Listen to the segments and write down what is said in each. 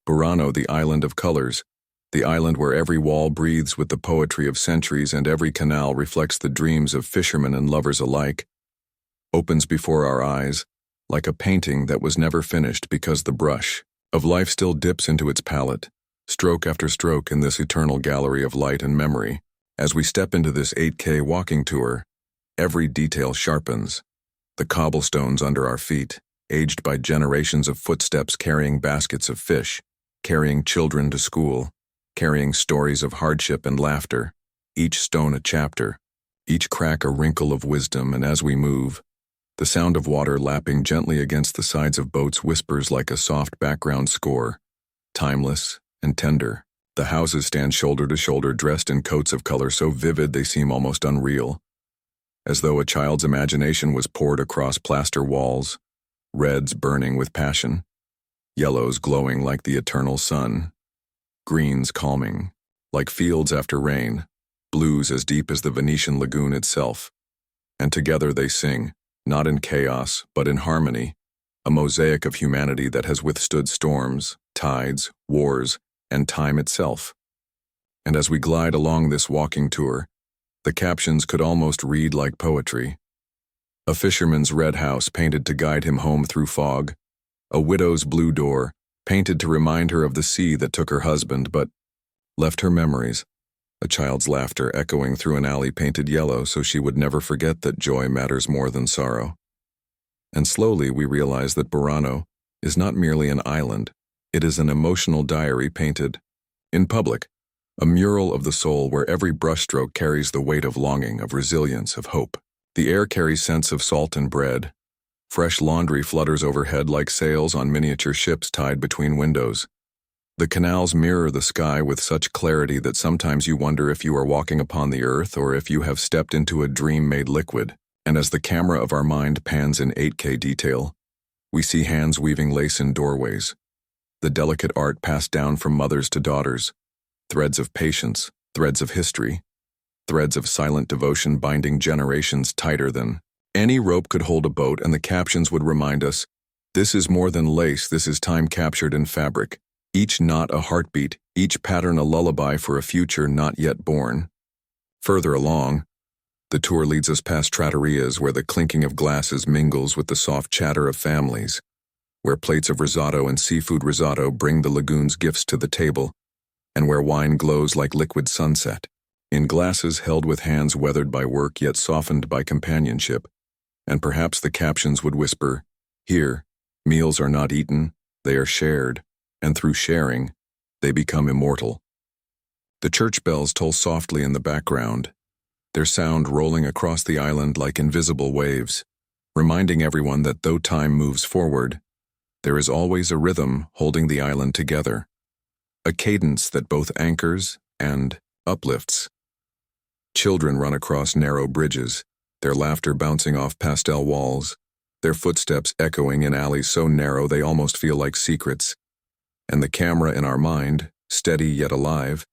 Burano, the island of colors, the island where every wall breathes with the poetry of centuries and every canal reflects the dreams of fishermen and lovers alike, opens before our eyes like a painting that was never finished because the brush of life still dips into its palette, stroke after stroke in this eternal gallery of light and memory. As we step into this 8K walking tour, every detail sharpens. The cobblestones under our feet, aged by generations of footsteps carrying baskets of fish, carrying children to school, carrying stories of hardship and laughter, each stone a chapter, each crack a wrinkle of wisdom, and as we move, the sound of water lapping gently against the sides of boats whispers like a soft background score, timeless and tender. The houses stand shoulder to shoulder, dressed in coats of color so vivid they seem almost unreal, as though a child's imagination was poured across plaster walls, reds burning with passion, yellows glowing like the eternal sun, greens calming, like fields after rain, blues as deep as the Venetian lagoon itself. And together they sing, not in chaos, but in harmony, a mosaic of humanity that has withstood storms, tides, wars, and time itself. And as we glide along this walking tour, the captions could almost read like poetry. A fisherman's red house painted to guide him home through fog, a widow's blue door painted to remind her of the sea that took her husband but left her memories, a child's laughter echoing through an alley painted yellow so she would never forget that joy matters more than sorrow. And slowly we realize that Burano is not merely an island, it is an emotional diary painted in public, a mural of the soul where every brushstroke carries the weight of longing, of resilience, of hope. The air carries scents of salt and bread. Fresh laundry flutters overhead like sails on miniature ships tied between windows. The canals mirror the sky with such clarity that sometimes you wonder if you are walking upon the earth or if you have stepped into a dream made liquid. And as the camera of our mind pans in 8K detail, we see hands weaving lace in doorways, the delicate art passed down from mothers to daughters, threads of patience, threads of history, threads of silent devotion binding generations tighter than any rope could hold a boat, and the captions would remind us, this is more than lace, this is time captured in fabric, each knot a heartbeat, each pattern a lullaby for a future not yet born. Further along, the tour leads us past trattorias where the clinking of glasses mingles with the soft chatter of families, where plates of risotto and seafood risotto bring the lagoon's gifts to the table, and where wine glows like liquid sunset, in glasses held with hands weathered by work yet softened by companionship. And perhaps the captions would whisper, here, meals are not eaten, they are shared, and through sharing, they become immortal. The church bells toll softly in the background, their sound rolling across the island like invisible waves, reminding everyone that though time moves forward, there is always a rhythm holding the island together, a cadence that both anchors and uplifts. Children run across narrow bridges, their laughter bouncing off pastel walls, their footsteps echoing in alleys so narrow they almost feel like secrets, and the camera in our mind, steady yet alive,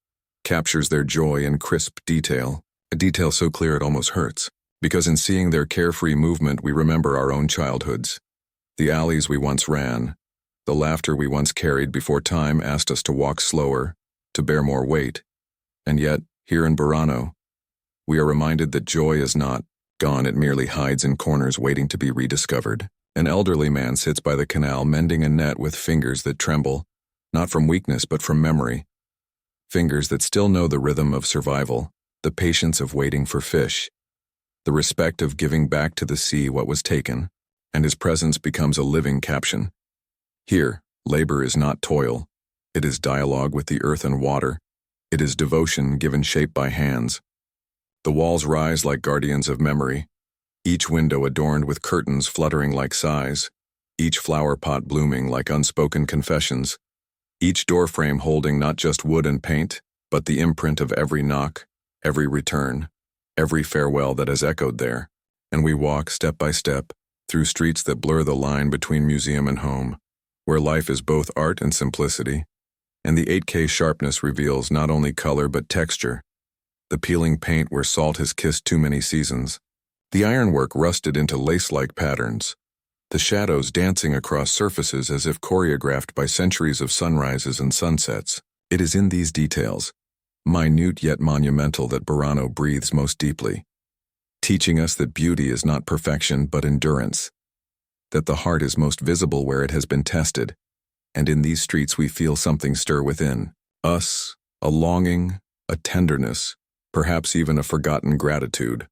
captures their joy in crisp detail, a detail so clear it almost hurts, because in seeing their carefree movement we remember our own childhoods, the alleys we once ran, the laughter we once carried before time asked us to walk slower, to bear more weight. And yet, here in Burano, we are reminded that joy is not gone, it merely hides in corners waiting to be rediscovered. An elderly man sits by the canal mending a net with fingers that tremble, not from weakness but from memory. Fingers that still know the rhythm of survival, the patience of waiting for fish, the respect of giving back to the sea what was taken, and his presence becomes a living caption. Here, labor is not toil. It is dialogue with the earth and water. It is devotion given shape by hands. The walls rise like guardians of memory, each window adorned with curtains fluttering like sighs, each flower pot blooming like unspoken confessions, each doorframe holding not just wood and paint, but the imprint of every knock, every return, every farewell that has echoed there. And we walk step by step through streets that blur the line between museum and home, where life is both art and simplicity, and the 8K sharpness reveals not only color but texture, the peeling paint where salt has kissed too many seasons, the ironwork rusted into lace-like patterns, the shadows dancing across surfaces as if choreographed by centuries of sunrises and sunsets. It is in these details, minute yet monumental, that Burano breathes most deeply, teaching us that beauty is not perfection but endurance, that the heart is most visible where it has been tested, and in these streets we feel something stir within us, a longing, a tenderness, perhaps even a forgotten gratitude.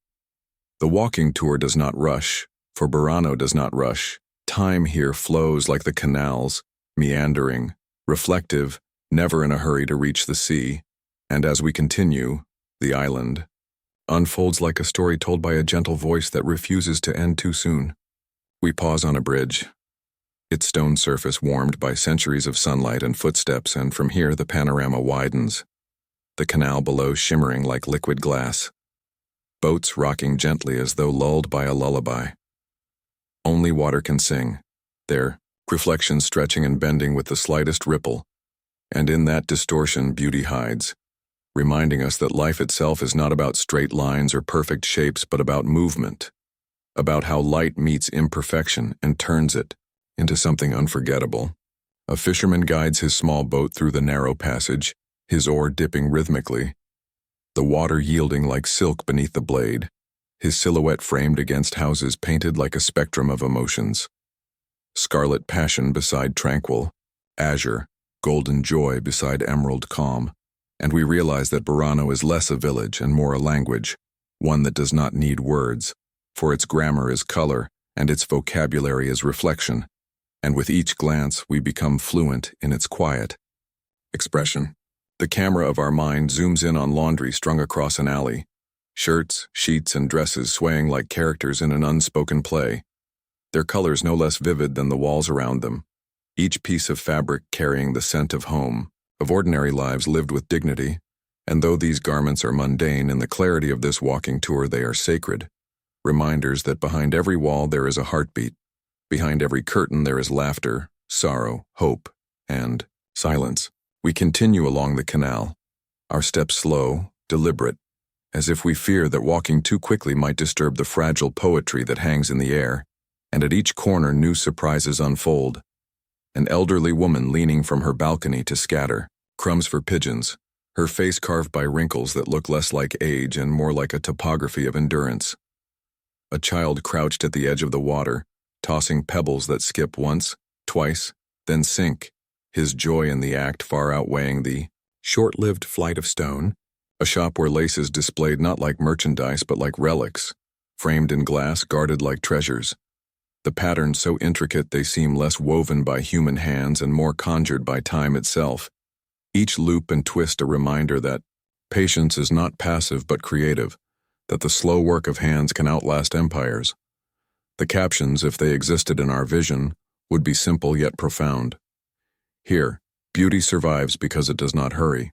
The walking tour does not rush, for Burano does not rush. Time here flows like the canals, meandering, reflective, never in a hurry to reach the sea, and as we continue, the island unfolds like a story told by a gentle voice that refuses to end too soon. We pause on a bridge, its stone surface warmed by centuries of sunlight and footsteps, and from here the panorama widens, the canal below shimmering like liquid glass, boats rocking gently as though lulled by a lullaby. Only water can sing, their reflections stretching and bending with the slightest ripple, and in that distortion beauty hides, reminding us that life itself is not about straight lines or perfect shapes but about movement, about how light meets imperfection and turns it into something unforgettable. A fisherman guides his small boat through the narrow passage, his oar dipping rhythmically, the water yielding like silk beneath the blade, his silhouette framed against houses painted like a spectrum of emotions. Scarlet passion beside tranquil, azure, golden joy beside emerald calm, and we realize that Burano is less a village and more a language, one that does not need words, for its grammar is color and its vocabulary is reflection, and with each glance we become fluent in its quiet expression. The camera of our mind zooms in on laundry strung across an alley, shirts, sheets, and dresses swaying like characters in an unspoken play, their colors no less vivid than the walls around them, each piece of fabric carrying the scent of home, of ordinary lives lived with dignity, and though these garments are mundane, in the clarity of this walking tour they are sacred, reminders that behind every wall there is a heartbeat, behind every curtain there is laughter, sorrow, hope, and silence. We continue along the canal, our steps slow, deliberate, as if we fear that walking too quickly might disturb the fragile poetry that hangs in the air, and at each corner new surprises unfold. An elderly woman leaning from her balcony to scatter crumbs for pigeons, her face carved by wrinkles that look less like age and more like a topography of endurance. A child crouched at the edge of the water, tossing pebbles that skip once, twice, then sink, his joy in the act far outweighing the short-lived flight of stone. A shop where lace is displayed not like merchandise but like relics, framed in glass, guarded like treasures. The patterns so intricate they seem less woven by human hands and more conjured by time itself. Each loop and twist a reminder that patience is not passive but creative, that the slow work of hands can outlast empires. The captions, if they existed in our vision, would be simple yet profound. Here, beauty survives because it does not hurry.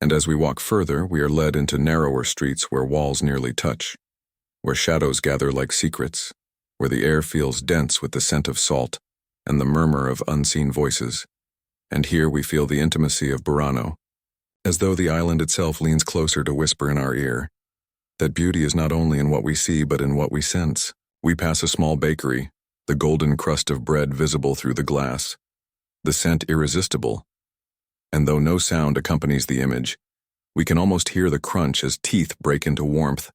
And as we walk further, we are led into narrower streets where walls nearly touch, where shadows gather like secrets, where the air feels dense with the scent of salt and the murmur of unseen voices. And here we feel the intimacy of Burano, as though the island itself leans closer to whisper in our ear that beauty is not only in what we see but in what we sense. We pass a small bakery, the golden crust of bread visible through the glass, the scent irresistible, and though no sound accompanies the image, we can almost hear the crunch as teeth break into warmth,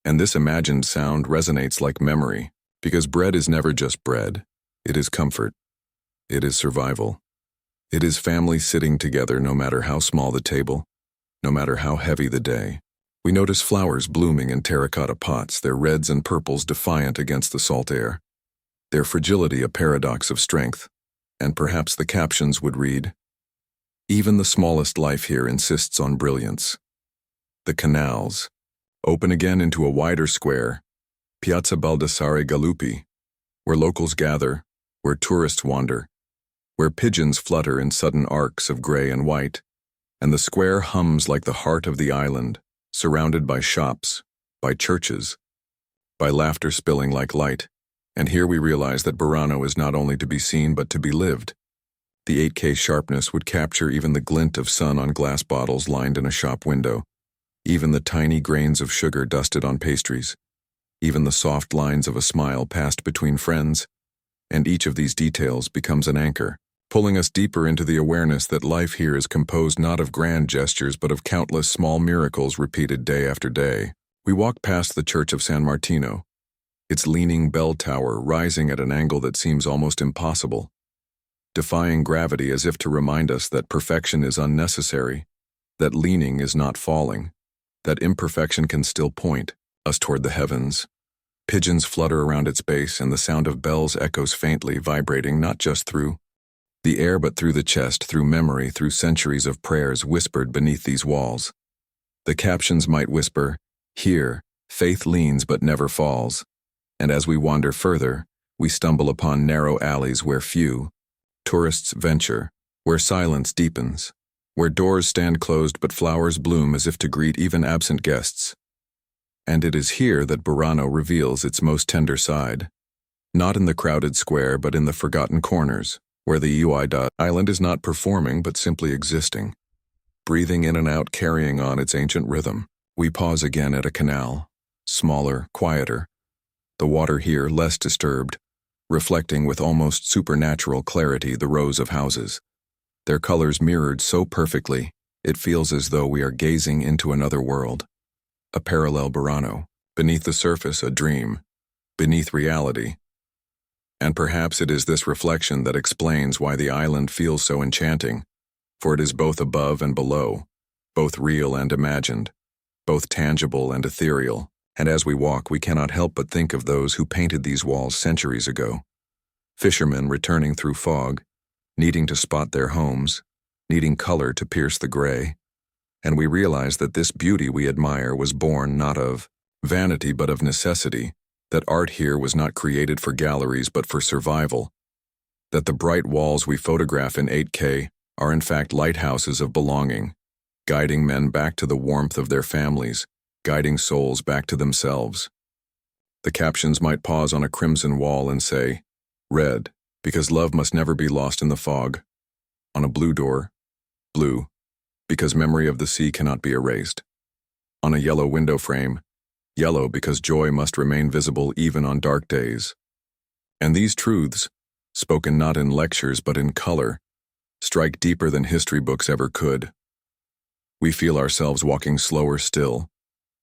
and this imagined sound resonates like memory, because bread is never just bread. It is comfort. It is survival. It is family sitting together no matter how small the table, no matter how heavy the day. We notice flowers blooming in terracotta pots, their reds and purples defiant against the salt air, their fragility a paradox of strength, and perhaps the captions would read, "Even the smallest life here insists on brilliance." The canals open again into a wider square, Piazza Baldassare Galuppi, where locals gather, where tourists wander, where pigeons flutter in sudden arcs of gray and white, and the square hums like the heart of the island, surrounded by shops, by churches, by laughter spilling like light. And here we realize that Burano is not only to be seen but to be lived. The 8K sharpness would capture even the glint of sun on glass bottles lined in a shop window, even the tiny grains of sugar dusted on pastries, even the soft lines of a smile passed between friends. And each of these details becomes an anchor, pulling us deeper into the awareness that life here is composed not of grand gestures but of countless small miracles repeated day after day. We walk past the Church of San Martino, its leaning bell tower rising at an angle that seems almost impossible, defying gravity as if to remind us that perfection is unnecessary, that leaning is not falling, that imperfection can still point us toward the heavens. Pigeons flutter around its base, and the sound of bells echoes faintly, vibrating not just through the air but through the chest, through memory, through centuries of prayers whispered beneath these walls. The captions might whisper, "Here, faith leans but never falls." And as we wander further, we stumble upon narrow alleys where few tourists venture, where silence deepens, where doors stand closed but flowers bloom as if to greet even absent guests. And it is here that Burano reveals its most tender side, not in the crowded square but in the forgotten corners, where the island is not performing but simply existing, breathing in and out, carrying on its ancient rhythm. We pause again at a canal, smaller, quieter, the water here less disturbed, reflecting with almost supernatural clarity the rows of houses, their colors mirrored so perfectly, it feels as though we are gazing into another world. A parallel Burano, beneath the surface a dream, beneath reality. And perhaps it is this reflection that explains why the island feels so enchanting, for it is both above and below, both real and imagined, both tangible and ethereal. And as we walk, we cannot help but think of those who painted these walls centuries ago. Fishermen returning through fog, needing to spot their homes, needing color to pierce the gray. And we realize that this beauty we admire was born not of vanity but of necessity, that art here was not created for galleries but for survival, that the bright walls we photograph in 8K are in fact lighthouses of belonging, guiding men back to the warmth of their families, guiding souls back to themselves. The captions might pause on a crimson wall and say, "Red, because love must never be lost in the fog." On a blue door, "Blue, because memory of the sea cannot be erased." On a yellow window frame, "Yellow, because joy must remain visible even on dark days." And these truths, spoken not in lectures but in color, strike deeper than history books ever could. We feel ourselves walking slower still,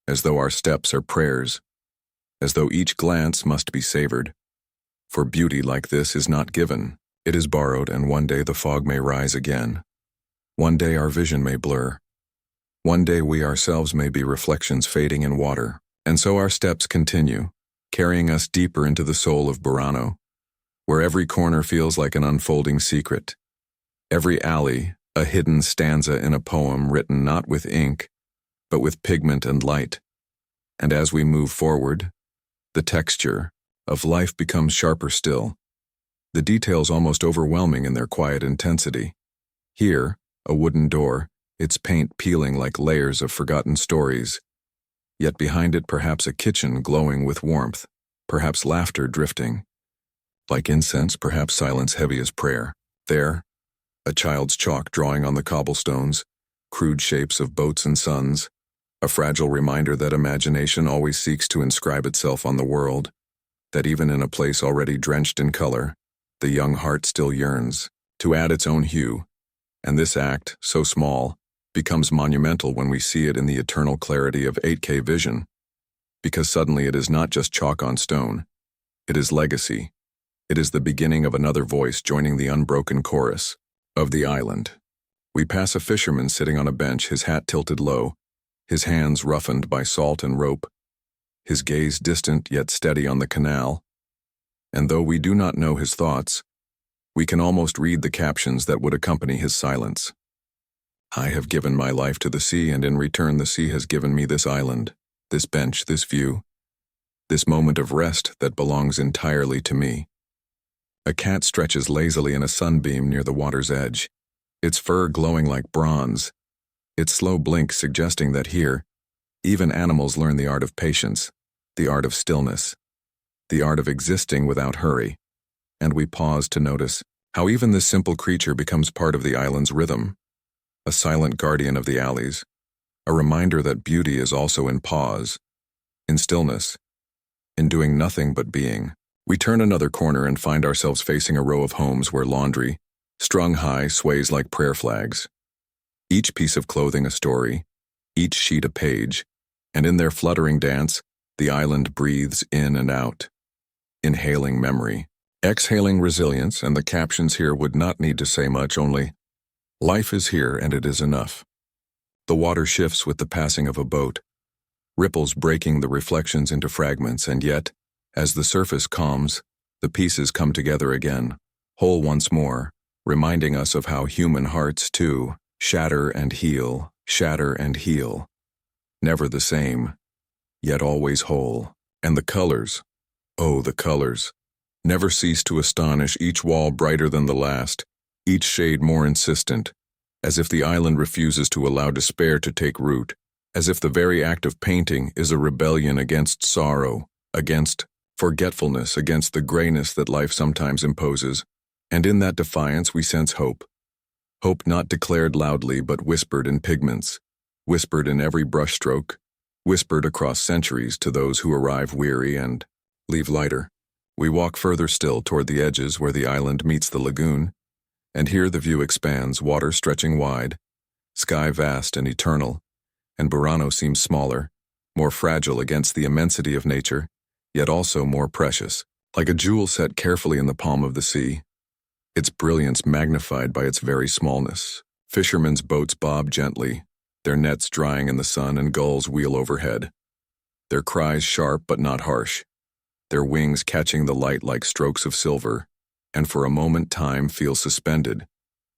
as though our steps are prayers, as though each glance must be savored. For beauty like this is not given, it is borrowed, and one day the fog may rise again. One day our vision may blur. One day we ourselves may be reflections fading in water. And so our steps continue, carrying us deeper into the soul of Burano, where every corner feels like an unfolding secret, every alley a hidden stanza in a poem written not with ink, but with pigment and light. And as we move forward, the texture of life becomes sharper still, the details almost overwhelming in their quiet intensity. Here, a wooden door, its paint peeling like layers of forgotten stories, yet behind it perhaps a kitchen glowing with warmth, perhaps laughter drifting like incense, perhaps silence heavy as prayer. There, a child's chalk drawing on the cobblestones, crude shapes of boats and suns, a fragile reminder that imagination always seeks to inscribe itself on the world, that even in a place already drenched in color, the young heart still yearns to add its own hue. And this act, so small, becomes monumental when we see it in the eternal clarity of 8K vision, because suddenly it is not just chalk on stone, it is legacy. It is the beginning of another voice joining the unbroken chorus of the island. We pass a fisherman sitting on a bench, his hat tilted low, his hands roughened by salt and rope, his gaze distant yet steady on the canal. And though we do not know his thoughts, we can almost read the captions that would accompany his silence. "I have given my life to the sea, and in return the sea has given me this island, this bench, this view, this moment of rest that belongs entirely to me." A cat stretches lazily in a sunbeam near the water's edge, its fur glowing like bronze, its slow blink suggesting that here, even animals learn the art of patience, the art of stillness, the art of existing without hurry. And we pause to notice how even this simple creature becomes part of the island's rhythm, a silent guardian of the alleys, a reminder that beauty is also in pause, in stillness, in doing nothing but being. We turn another corner and find ourselves facing a row of homes where laundry, strung high, sways like prayer flags. Each piece of clothing a story, each sheet a page, and in their fluttering dance, the island breathes in and out, inhaling memory, exhaling resilience, and the captions here would not need to say much, only, "Life is here and it is enough." The water shifts with the passing of a boat, ripples breaking the reflections into fragments, and yet, as the surface calms, the pieces come together again, whole once more, reminding us of how human hearts, too, shatter and heal, never the same, yet always whole. And the colors, oh, the colors, never cease to astonish, each wall brighter than the last, each shade more insistent, as if the island refuses to allow despair to take root, as if the very act of painting is a rebellion against sorrow, against forgetfulness, against the grayness that life sometimes imposes. And in that defiance we sense hope. Hope not declared loudly but whispered in pigments, whispered in every brushstroke, whispered across centuries to those who arrive weary and leave lighter. We walk further still toward the edges where the island meets the lagoon, and here the view expands, water stretching wide, sky vast and eternal, and Burano seems smaller, more fragile against the immensity of nature, yet also more precious, like a jewel set carefully in the palm of the sea, its brilliance magnified by its very smallness. Fishermen's boats bob gently, their nets drying in the sun, and gulls wheel overhead, their cries sharp but not harsh, their wings catching the light like strokes of silver, and for a moment time feels suspended,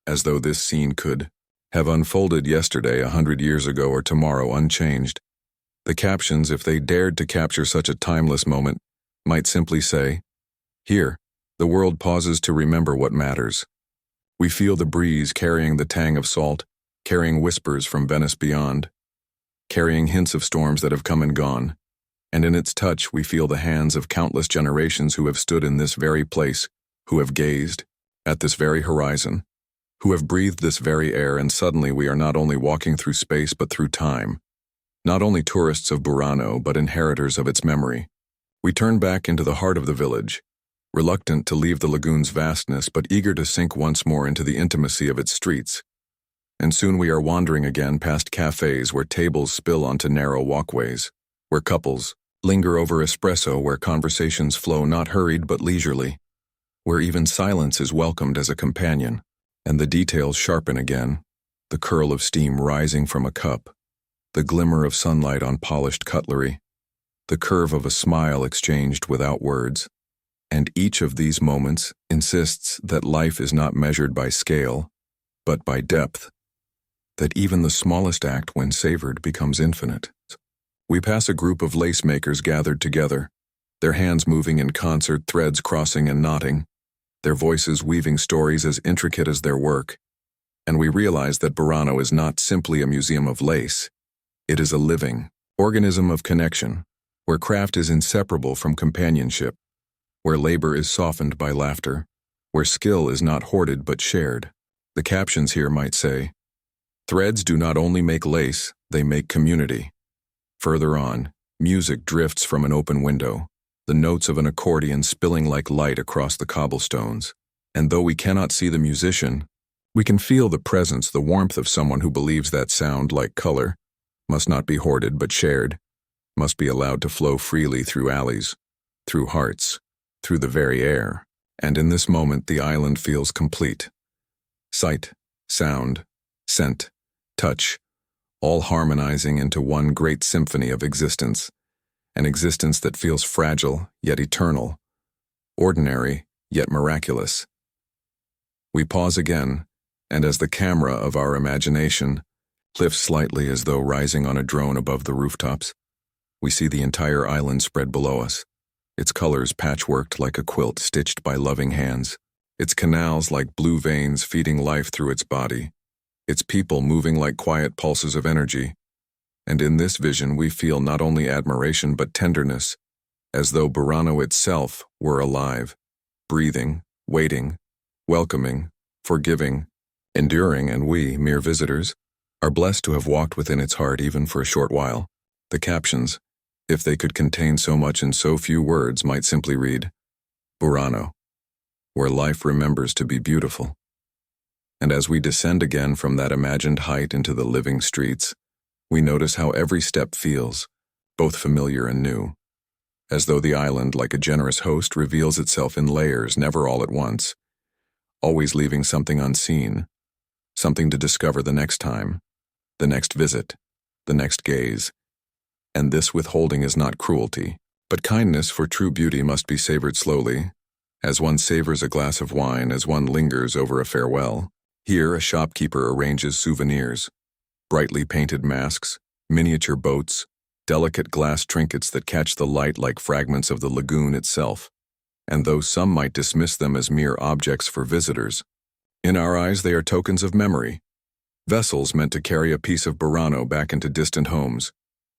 as though this scene could have unfolded yesterday, 100 years ago, or tomorrow unchanged. The captions, if they dared to capture such a timeless moment, might simply say, "Here, the world pauses to remember what matters." We feel the breeze carrying the tang of salt, carrying whispers from Venice beyond, carrying hints of storms that have come and gone, and in its touch we feel the hands of countless generations who have stood in this very place, who have gazed at this very horizon, who have breathed this very air, and suddenly we are not only walking through space but through time, not only tourists of Burano but inheritors of its memory. We turn back into the heart of the village, reluctant to leave the lagoon's vastness but eager to sink once more into the intimacy of its streets. And soon we are wandering again past cafes where tables spill onto narrow walkways, where couples linger over espresso, where conversations flow not hurried but leisurely, where even silence is welcomed as a companion. And the details sharpen again, the curl of steam rising from a cup, the glimmer of sunlight on polished cutlery, the curve of a smile exchanged without words. And each of these moments insists that life is not measured by scale, but by depth, that even the smallest act, when savored, becomes infinite. We pass a group of lace makers gathered together, their hands moving in concert, threads crossing and knotting, their voices weaving stories as intricate as their work, and we realize that Burano is not simply a museum of lace. It is a living organism of connection, where craft is inseparable from companionship, where labor is softened by laughter, where skill is not hoarded but shared. The captions here might say, "Threads do not only make lace, they make community." Further on, music drifts from an open window, the notes of an accordion spilling like light across the cobblestones. And though we cannot see the musician, we can feel the presence, the warmth of someone who believes that sound, like color, must not be hoarded but shared, must be allowed to flow freely through alleys, through hearts, through the very air. And in this moment the island feels complete. Sight, sound, scent, touch, all harmonizing into one great symphony of existence. An existence that feels fragile, yet eternal, ordinary, yet miraculous. We pause again, and as the camera of our imagination lifts slightly as though rising on a drone above the rooftops, we see the entire island spread below us, its colors patchworked like a quilt stitched by loving hands, its canals like blue veins feeding life through its body, its people moving like quiet pulses of energy. And in this vision we feel not only admiration but tenderness, as though Burano itself were alive, breathing, waiting, welcoming, forgiving, enduring, and we, mere visitors, are blessed to have walked within its heart even for a short while. The captions, if they could contain so much in so few words, might simply read, Burano, where life remembers to be beautiful. And as we descend again from that imagined height into the living streets, we notice how every step feels, both familiar and new, as though the island, like a generous host, reveals itself in layers, never all at once, always leaving something unseen, something to discover the next time, the next visit, the next gaze. And this withholding is not cruelty, but kindness, for true beauty must be savored slowly, as one savors a glass of wine, as one lingers over a farewell. Here a shopkeeper arranges souvenirs, brightly painted masks, miniature boats, delicate glass trinkets that catch the light like fragments of the lagoon itself. And though some might dismiss them as mere objects for visitors, in our eyes they are tokens of memory, vessels meant to carry a piece of Burano back into distant homes,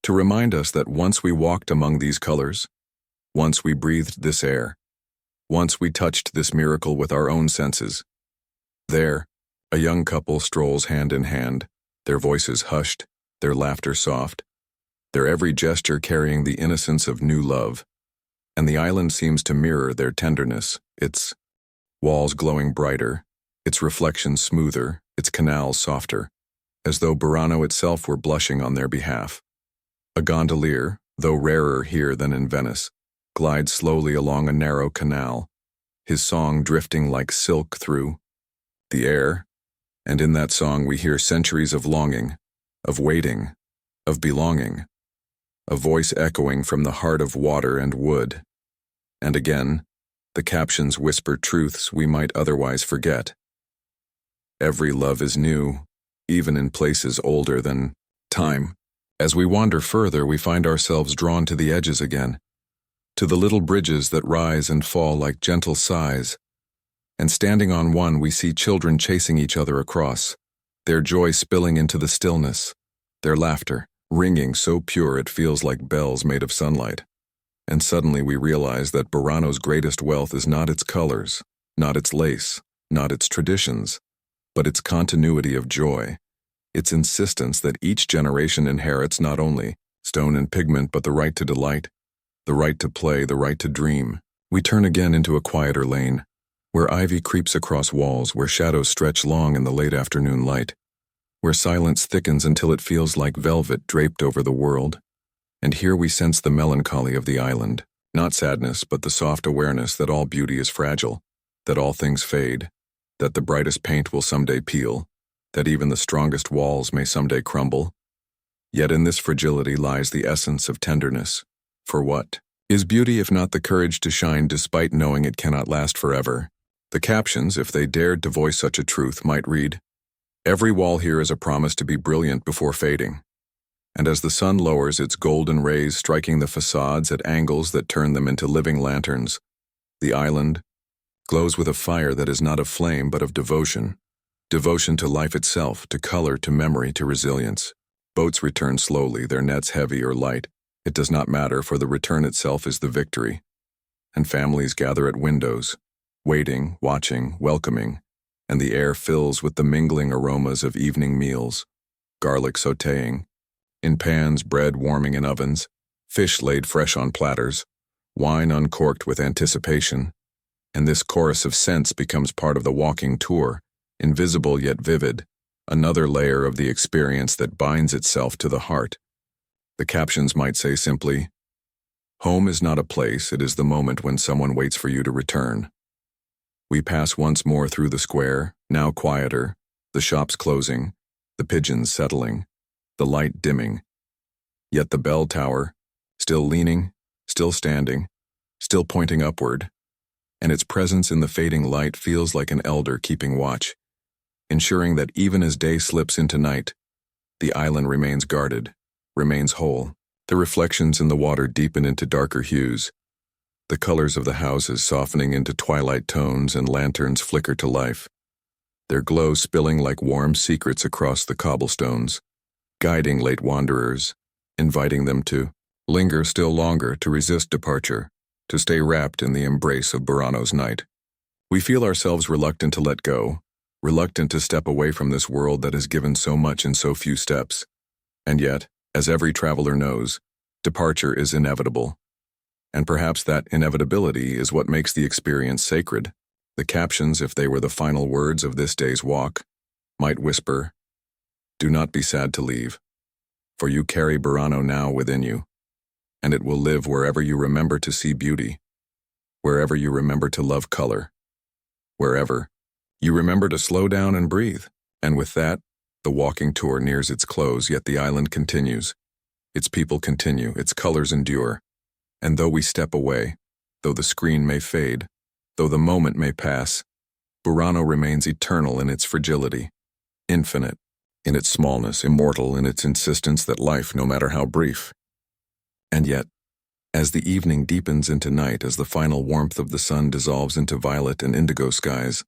to remind us that once we walked among these colors, once we breathed this air, once we touched this miracle with our own senses. There, a young couple strolls hand in hand, their voices hushed, their laughter soft, their every gesture carrying the innocence of new love, and the island seems to mirror their tenderness, its walls glowing brighter, its reflections smoother, its canals softer, as though Burano itself were blushing on their behalf. A gondolier, though rarer here than in Venice, glides slowly along a narrow canal, his song drifting like silk through the air, and in that song we hear centuries of longing, of waiting, of belonging, a voice echoing from the heart of water and wood. And again, the captions whisper truths we might otherwise forget. Every love is new, even in places older than time. As we wander further, we find ourselves drawn to the edges again, to the little bridges that rise and fall like gentle sighs. And standing on one, we see children chasing each other across, their joy spilling into the stillness, their laughter ringing so pure it feels like bells made of sunlight. And suddenly we realize that Burano's greatest wealth is not its colors, not its lace, not its traditions, but its continuity of joy, its insistence that each generation inherits not only stone and pigment but the right to delight, the right to play, the right to dream. We turn again into a quieter lane, where ivy creeps across walls, where shadows stretch long in the late afternoon light, where silence thickens until it feels like velvet draped over the world. And here we sense the melancholy of the island, not sadness, but the soft awareness that all beauty is fragile, that all things fade, that the brightest paint will someday peel, that even the strongest walls may someday crumble. Yet in this fragility lies the essence of tenderness. For what is beauty if not the courage to shine despite knowing it cannot last forever? The captions, if they dared to voice such a truth, might read, "Every wall here is a promise to be brilliant before fading." And as the sun lowers its golden rays striking the facades at angles that turn them into living lanterns, the island glows with a fire that is not of flame but of devotion. Devotion to life itself, to color, to memory, to resilience. Boats return slowly, their nets heavy or light. It does not matter, for the return itself is the victory. And families gather at windows, waiting, watching, welcoming, and the air fills with the mingling aromas of evening meals, garlic sautéing, in pans bread warming in ovens, fish laid fresh on platters, wine uncorked with anticipation, and this chorus of scents becomes part of the walking tour, invisible yet vivid, another layer of the experience that binds itself to the heart. The captions might say simply, "Home is not a place, it is the moment when someone waits for you to return." We pass once more through the square, now quieter, the shops closing, the pigeons settling, the light dimming. Yet the bell tower, still leaning, still standing, still pointing upward, and its presence in the fading light feels like an elder keeping watch, ensuring that even as day slips into night, the island remains guarded, remains whole. The reflections in the water deepen into darker hues, the colors of the houses softening into twilight tones, and lanterns flicker to life, their glow spilling like warm secrets across the cobblestones, guiding late wanderers, inviting them to linger still longer, to resist departure, to stay wrapped in the embrace of Burano's night. We feel ourselves reluctant to let go, reluctant to step away from this world that has given so much in so few steps. And yet, as every traveler knows, departure is inevitable. And perhaps that inevitability is what makes the experience sacred. The captions, if they were the final words of this day's walk, might whisper, "Do not be sad to leave, for you carry Burano now within you, and it will live wherever you remember to see beauty, wherever you remember to love color, wherever you remember to slow down and breathe." And with that, the walking tour nears its close, yet the island continues. Its people continue, its colors endure. And though we step away, though the screen may fade, though the moment may pass, Burano remains eternal in its fragility, infinite in its smallness, immortal in its insistence that life, no matter how brief. And yet, as the evening deepens into night, as the final warmth of the sun dissolves into violet and indigo skies,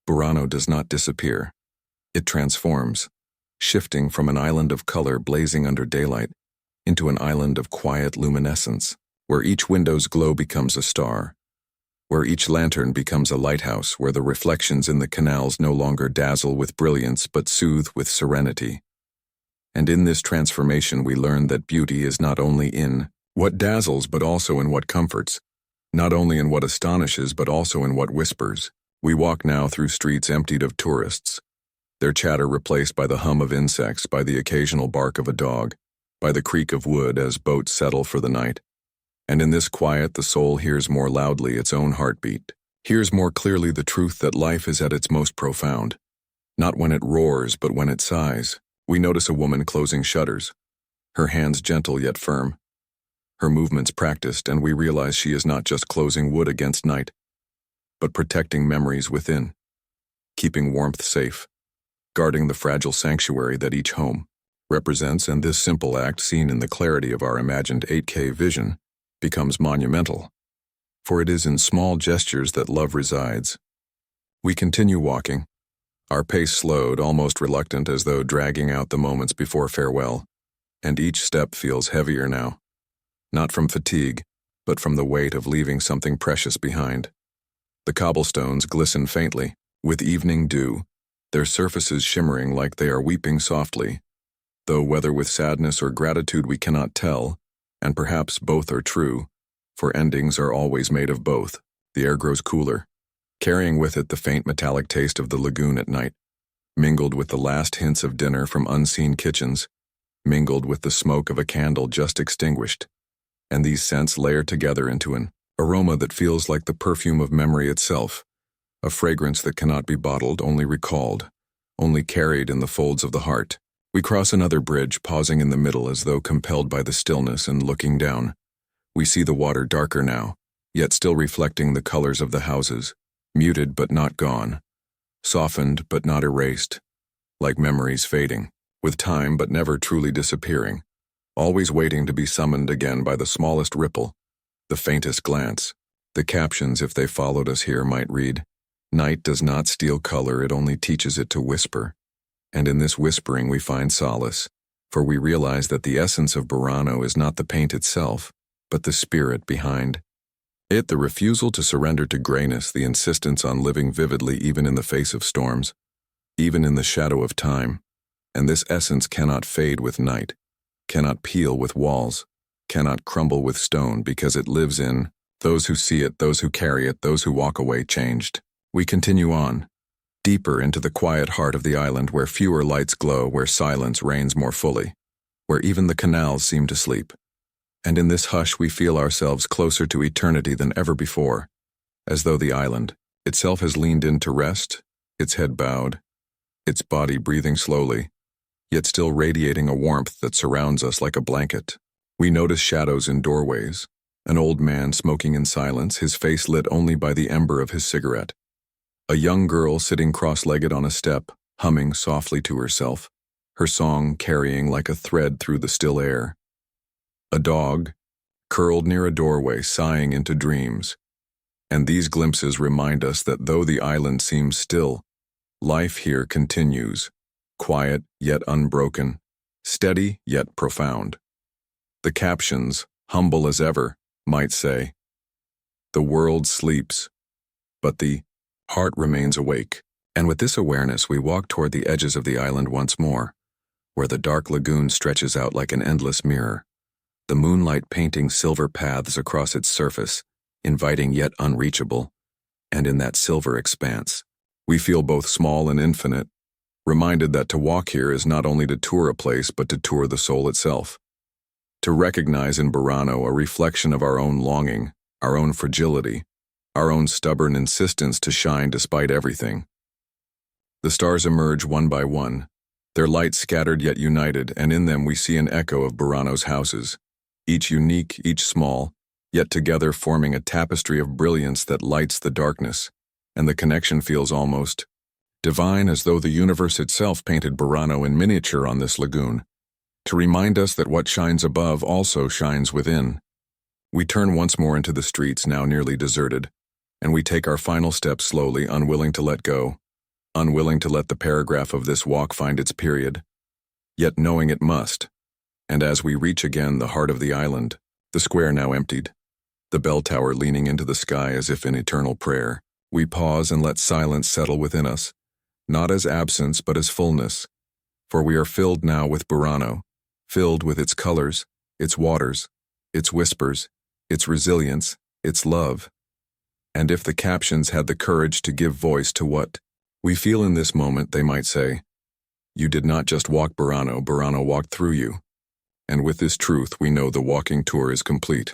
Burano does not disappear. It transforms, shifting from an island of color blazing under daylight into an island of quiet luminescence, where each window's glow becomes a star, where each lantern becomes a lighthouse, where the reflections in the canals no longer dazzle with brilliance but soothe with serenity. And in this transformation we learn that beauty is not only in what dazzles but also in what comforts, not only in what astonishes but also in what whispers. We walk now through streets emptied of tourists, their chatter replaced by the hum of insects, by the occasional bark of a dog, by the creak of wood as boats settle for the night. And in this quiet, the soul hears more loudly its own heartbeat, hears more clearly the truth that life is at its most profound. Not when it roars, but when it sighs. We notice a woman closing shutters, her hands gentle yet firm, her movements practiced, and we realize she is not just closing wood against night, but protecting memories within, keeping warmth safe, guarding the fragile sanctuary that each home represents. And this simple act, seen in the clarity of our imagined 8K vision, becomes monumental, for it is in small gestures that love resides. We continue walking, our pace slowed, almost reluctant, as though dragging out the moments before farewell, and each step feels heavier now, not from fatigue, but from the weight of leaving something precious behind. The cobblestones glisten faintly, with evening dew, their surfaces shimmering like they are weeping softly, though whether with sadness or gratitude we cannot tell, and perhaps both are true, for endings are always made of both. The air grows cooler, carrying with it the faint metallic taste of the lagoon at night, mingled with the last hints of dinner from unseen kitchens, mingled with the smoke of a candle just extinguished, and these scents layer together into an aroma that feels like the perfume of memory itself, a fragrance that cannot be bottled, only recalled, only carried in the folds of the heart. We cross another bridge, pausing in the middle as though compelled by the stillness, and looking down. We see the water darker now, yet still reflecting the colors of the houses, muted but not gone, softened but not erased, like memories fading, with time but never truly disappearing, always waiting to be summoned again by the smallest ripple, the faintest glance. The captions, if they followed us here, might read, "Night does not steal color, it only teaches it to whisper." And in this whispering we find solace, for we realize that the essence of Burano is not the paint itself, but the spirit behind it, the refusal to surrender to grayness, the insistence on living vividly even in the face of storms, even in the shadow of time. And this essence cannot fade with night, cannot peel with walls, cannot crumble with stone, because it lives in those who see it, those who carry it, those who walk away changed. We continue on, deeper into the quiet heart of the island, where fewer lights glow, where silence reigns more fully, where even the canals seem to sleep. And in this hush we feel ourselves closer to eternity than ever before, as though the island itself has leaned in to rest, its head bowed, its body breathing slowly, yet still radiating a warmth that surrounds us like a blanket. We notice shadows in doorways, an old man smoking in silence, his face lit only by the ember of his cigarette. A young girl sitting cross-legged on a step, humming softly to herself, her song carrying like a thread through the still air. A dog, curled near a doorway, sighing into dreams. And these glimpses remind us that though the island seems still, life here continues, quiet yet unbroken, steady yet profound. The captions, humble as ever, might say, "The world sleeps, but the heart remains awake." And with this awareness we walk toward the edges of the island once more, where the dark lagoon stretches out like an endless mirror, the moonlight painting silver paths across its surface, inviting yet unreachable, and in that silver expanse, we feel both small and infinite, reminded that to walk here is not only to tour a place but to tour the soul itself. To recognize in Burano a reflection of our own longing, our own fragility, our own stubborn insistence to shine despite everything. The stars emerge one by one, their lights scattered yet united, and in them we see an echo of Burano's houses, each unique, each small, yet together forming a tapestry of brilliance that lights the darkness, and the connection feels almost divine, as though the universe itself painted Burano in miniature on this lagoon, to remind us that what shines above also shines within. We turn once more into the streets, now nearly deserted, and we take our final step slowly, unwilling to let go, unwilling to let the paragraph of this walk find its period, yet knowing it must. And as we reach again the heart of the island, the square now emptied, the bell tower leaning into the sky as if in eternal prayer, we pause and let silence settle within us, not as absence but as fullness, for we are filled now with Burano, filled with its colors, its waters, its whispers, its resilience, its love. And if the captions had the courage to give voice to what we feel in this moment, they might say, "You did not just walk Burano, Burano walked through you." And with this truth we know the walking tour is complete.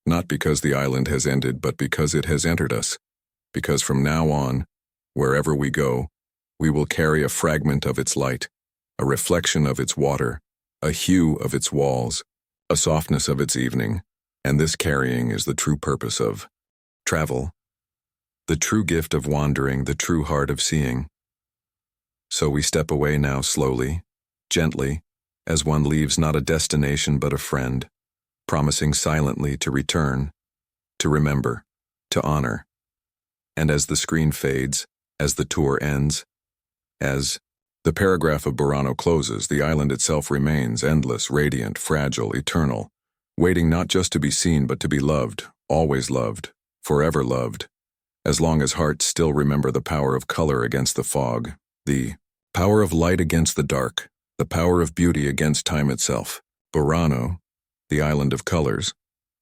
Not because the island has ended, but because it has entered us. Because from now on, wherever we go, we will carry a fragment of its light, a reflection of its water, a hue of its walls, a softness of its evening, and this carrying is the true purpose of travel, the true gift of wandering, the true heart of seeing. So we step away now slowly, gently, as one leaves not a destination but a friend, promising silently to return, to remember, to honor. And as the screen fades, as the tour ends, as the paragraph of Burano closes, the island itself remains endless, radiant, fragile, eternal, waiting not just to be seen but to be loved, always loved, forever loved, as long as hearts still remember the power of color against the fog, the power of light against the dark, the power of beauty against time itself. Burano, the island of colors,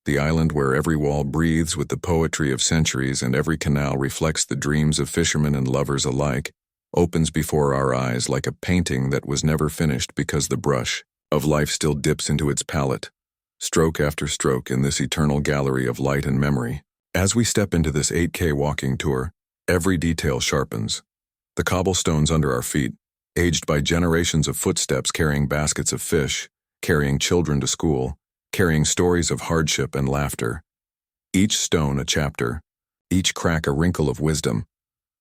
the island where every wall breathes with the poetry of centuries and every canal reflects the dreams of fishermen and lovers alike, opens before our eyes like a painting that was never finished because the brush of life still dips into its palette, stroke after stroke in this eternal gallery of light and memory. As we step into this 8K walking tour, every detail sharpens. The cobblestones under our feet, aged by generations of footsteps carrying baskets of fish, carrying children to school, carrying stories of hardship and laughter. Each stone a chapter, each crack a wrinkle of wisdom,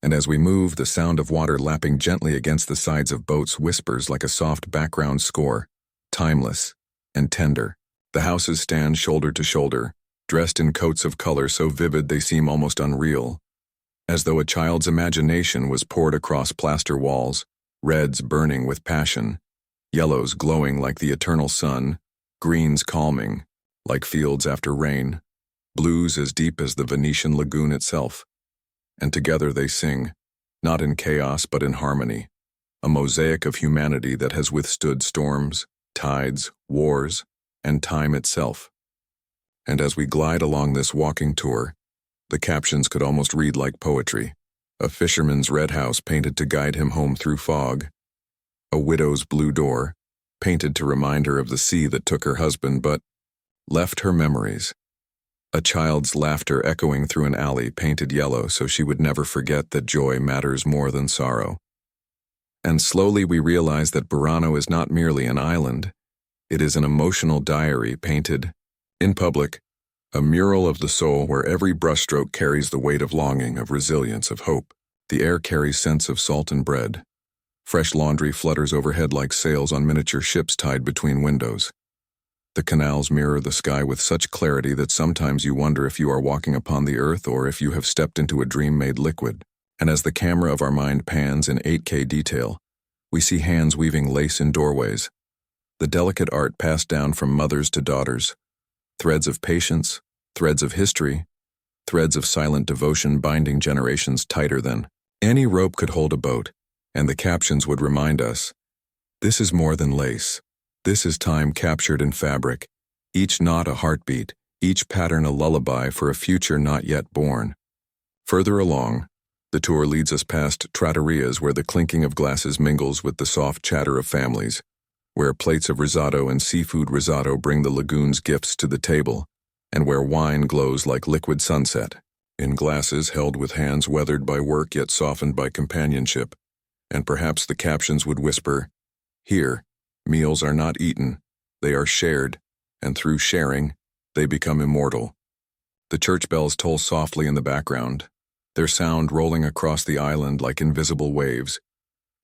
and as we move, the sound of water lapping gently against the sides of boats whispers like a soft background score, timeless and tender. The houses stand shoulder to shoulder, dressed in coats of color so vivid they seem almost unreal, as though a child's imagination was poured across plaster walls, reds burning with passion, yellows glowing like the eternal sun, greens calming, like fields after rain, blues as deep as the Venetian lagoon itself. And together they sing, not in chaos but in harmony, a mosaic of humanity that has withstood storms, tides, wars, and time itself. And as we glide along this walking tour, the captions could almost read like poetry. A fisherman's red house painted to guide him home through fog. A widow's blue door, painted to remind her of the sea that took her husband but left her memories. A child's laughter echoing through an alley painted yellow so she would never forget that joy matters more than sorrow. And slowly we realize that Burano is not merely an island. It is an emotional diary painted, in public, a mural of the soul where every brushstroke carries the weight of longing, of resilience, of hope. The air carries scents of salt and bread. Fresh laundry flutters overhead like sails on miniature ships tied between windows. The canals mirror the sky with such clarity that sometimes you wonder if you are walking upon the earth or if you have stepped into a dream made liquid. And as the camera of our mind pans in 8K detail, we see hands weaving lace in doorways, the delicate art passed down from mothers to daughters, threads of patience, threads of history, threads of silent devotion binding generations tighter than any rope could hold a boat, and the captions would remind us, this is more than lace. This is time captured in fabric, each knot a heartbeat, each pattern a lullaby for a future not yet born. Further along, the tour leads us past trattorias where the clinking of glasses mingles with the soft chatter of families, where plates of risotto and seafood risotto bring the lagoon's gifts to the table, and where wine glows like liquid sunset, in glasses held with hands weathered by work yet softened by companionship, and perhaps the captions would whisper, "Here, meals are not eaten, they are shared, and through sharing, they become immortal." The church bells toll softly in the background, their sound rolling across the island like invisible waves,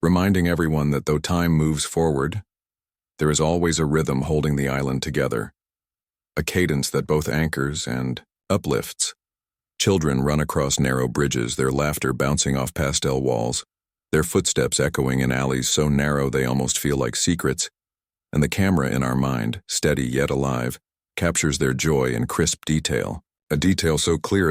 reminding everyone that though time moves forward, there is always a rhythm holding the island together, a cadence that both anchors and uplifts. Children run across narrow bridges, their laughter bouncing off pastel walls, their footsteps echoing in alleys so narrow they almost feel like secrets, and the camera in our mind, steady yet alive, captures their joy in crisp detail, a detail so clear